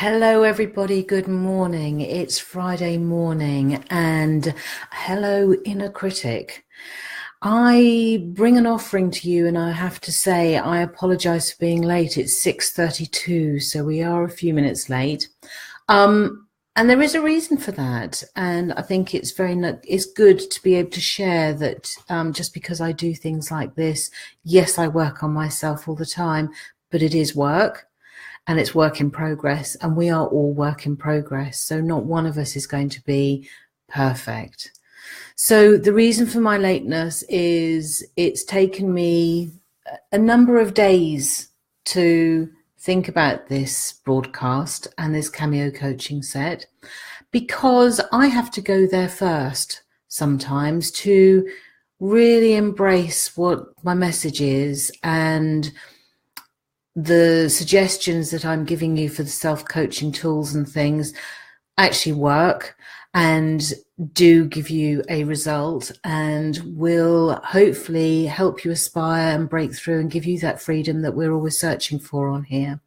Hello, everybody. Good morning. It's Friday morning, and hello, inner critic. I bring an offering to you, and I have to say I apologize for being late. It's 6:32, so we are a few minutes late. And there is a reason for that, and I think it's good to be able to share that. Just because I do things like this, yes, I work on myself all the time, but it is work. And it's work in progress, and we are all work in progress. So not one of us is going to be perfect. So the reason for my lateness is it's taken me a number of days to think about this broadcast and this Cameo coaching set, because I have to go there first sometimes to really embrace what my message is, and the suggestions that I'm giving you for the self-coaching tools and things actually work and do give you a result, and will hopefully help you aspire and break through and give you that freedom that we're always searching for on here.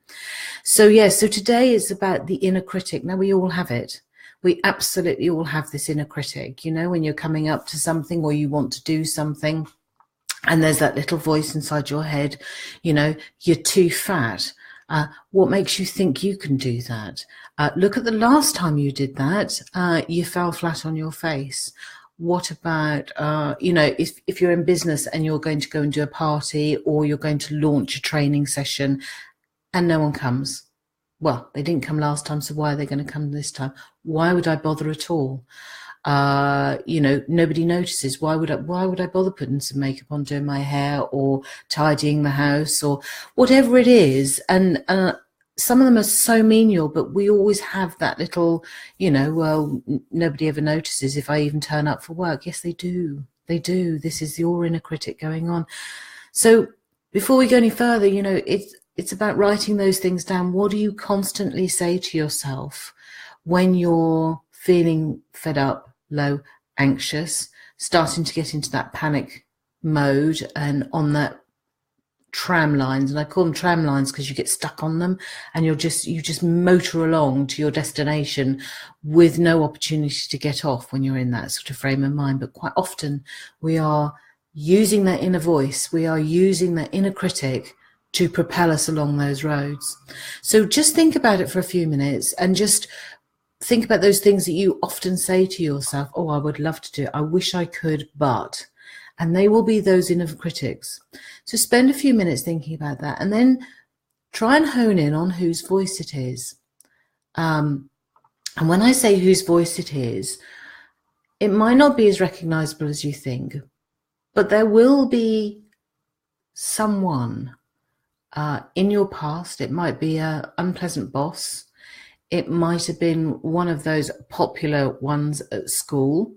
So so today is about the inner critic. Now, we all have it. We absolutely all have this inner critic, when you're coming up to something or you want to do something, and there's that little voice inside your head, you're too fat. What makes you think you can do that? Look at the last time you did that, you fell flat on your face. What about, if you're in business and you're going to go and do a party, or you're going to launch a training session and no one comes? Well, they didn't come last time, so why are they going to come this time? Why would I bother at all? Nobody notices. Why would I bother putting some makeup on, doing my hair, or tidying the house, or whatever it is? And some of them are so menial, but we always have that little, nobody ever notices if I even turn up for work. Yes, they do. They do. This is your inner critic going on. So before we go any further, it's about writing those things down. What do you constantly say to yourself when you're feeling fed up, low, anxious, starting to get into that panic mode and on that tram lines? And I call them tram lines because you get stuck on them and you just motor along to your destination with no opportunity to get off when you're in that sort of frame of mind. But quite often we are using that inner voice, we are using that inner critic to propel us along those roads. So just think about it for a few minutes, and just think about those things that you often say to yourself. Oh, I would love to do it. I wish I could, but. And they will be those inner critics. So spend a few minutes thinking about that, and then try and hone in on whose voice it is. And when I say whose voice it is, it might not be as recognizable as you think, but there will be someone in your past. It might be an unpleasant boss. It might have been one of those popular ones at school.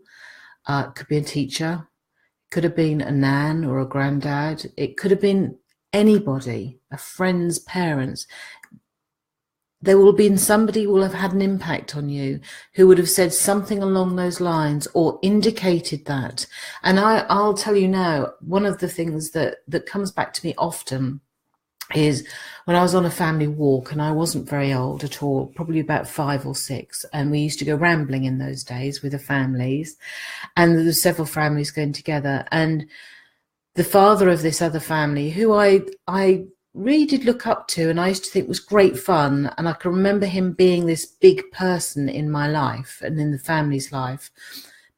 It could be a teacher. It could have been a nan or a granddad. It could have been anybody, a friend's parents. There will have been somebody who will have had an impact on you, who would have said something along those lines or indicated that. And I'll tell you now, one of the things that comes back to me often is when I was on a family walk, and I wasn't very old at all, probably about 5 or 6, and we used to go rambling in those days with the families, and there were several families going together, and the father of this other family, who I really did look up to, and I used to think was great fun, and I can remember him being this big person in my life and in the family's life,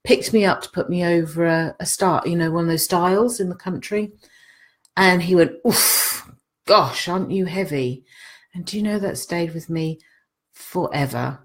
picked me up to put me over a start, one of those stiles in the country, and he went, "Oof, gosh, aren't you heavy?" And do you know, that stayed with me forever.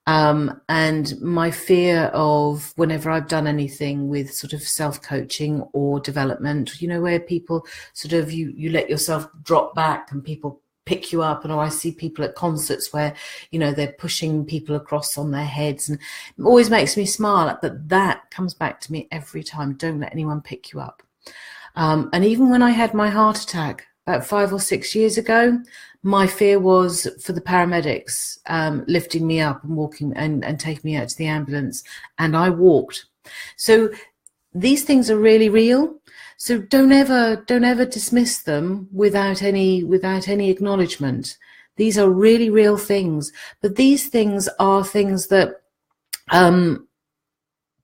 And my fear of, whenever I've done anything with sort of self-coaching or development, where people sort of, you let yourself drop back and people pick you up. And I see people at concerts where, they're pushing people across on their heads, and it always makes me smile. But that comes back to me every time. Don't let anyone pick you up. And even when I had my heart attack about 5 or 6 years ago, my fear was for the paramedics lifting me up and walking and taking me out to the ambulance, and I walked. So these things are really real. So don't ever dismiss them without any acknowledgement. These are really real things, but these things are things that that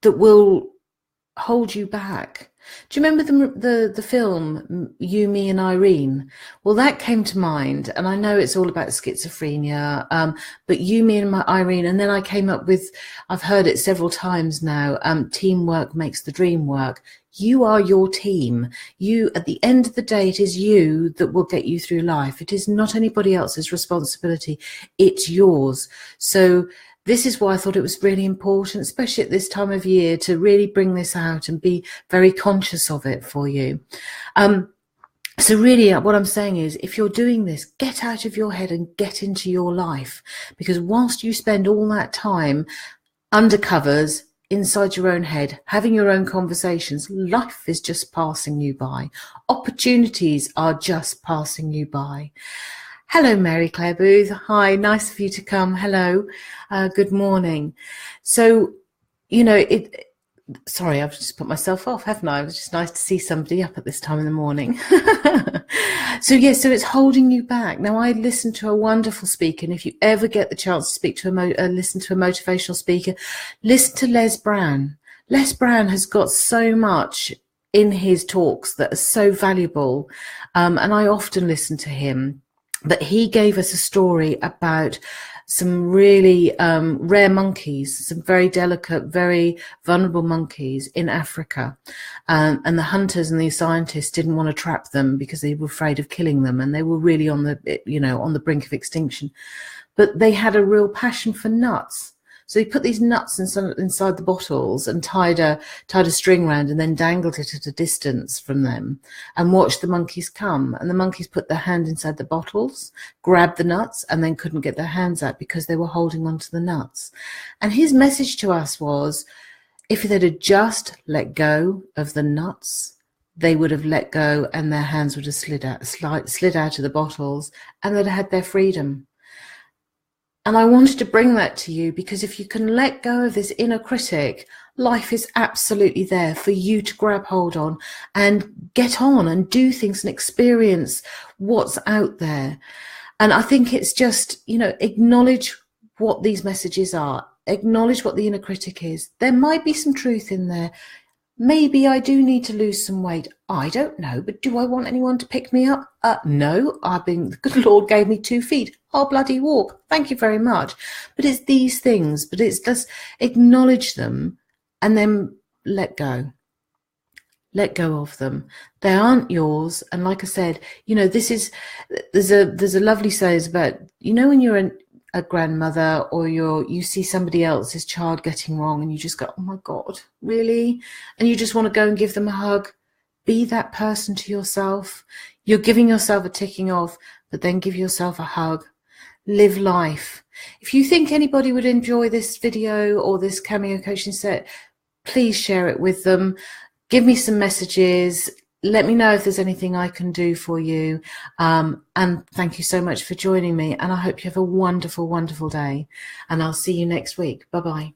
will hold you back. Do you remember the film You, Me and Irene? Well, that came to mind, and I know it's all about schizophrenia, but You, Me and Irene, and then I came up with, I've heard it several times now, teamwork makes the dream work. You are your team. You, at the end of the day, it is you that will get you through life. It is not anybody else's responsibility. It's yours. So this is why I thought it was really important, especially at this time of year, to really bring this out and be very conscious of it for you. So really what I'm saying is, if you're doing this, get out of your head and get into your life, because whilst you spend all that time under covers, inside your own head, having your own conversations, life is just passing you by. Opportunities are just passing you by. Hello, Mary Claire Booth. Hi, nice for you to come. Hello, good morning. So, you know, sorry, I've just put myself off, haven't I? It was just nice to see somebody up at this time in the morning. So yes, so it's holding you back. Now, I listened to a wonderful speaker, and if you ever get the chance to speak to listen to a motivational speaker, listen to Les Brown. Les Brown has got so much in his talks that are so valuable, and I often listen to him. But he gave us a story about some really rare monkeys, some very delicate, very vulnerable monkeys in Africa. And the hunters and the scientists didn't want to trap them because they were afraid of killing them. And they were really on the, you know, on the brink of extinction. But they had a real passion for nuts. So he put these nuts inside the bottles and tied a string around and then dangled it at a distance from them and watched the monkeys come. And the monkeys put their hand inside the bottles, grabbed the nuts, and then couldn't get their hands out because they were holding onto the nuts. And his message to us was, if they'd have just let go of the nuts, they would have let go and their hands would have slid out of the bottles and they'd have had their freedom. And I wanted to bring that to you because if you can let go of this inner critic, life is absolutely there for you to grab hold on and get on and do things and experience what's out there. And I think it's just, you know, acknowledge what these messages are, acknowledge what the inner critic is. There might be some truth in there. Maybe I do need to lose some weight. I don't know, but do I want anyone to pick me up? No, the good Lord gave me 2 feet. I'll bloody walk. Thank you very much. But it's these things, but it's just acknowledge them and then let go. Let go of them. They aren't yours. And like I said, you know, there's a lovely saying about, you know, when you're a grandmother or you see somebody else's child getting wrong and you just go, oh my God, really? And you just want to go and give them a hug. Be that person to yourself. You're giving yourself a ticking off, but then give yourself a hug. Live life. If you think anybody would enjoy this video or this cameo coaching set, please share it with them. Give me some messages. Let me know if there's anything I can do for you. And thank you so much for joining me. And I hope you have a wonderful, wonderful day. And I'll see you next week. Bye-bye.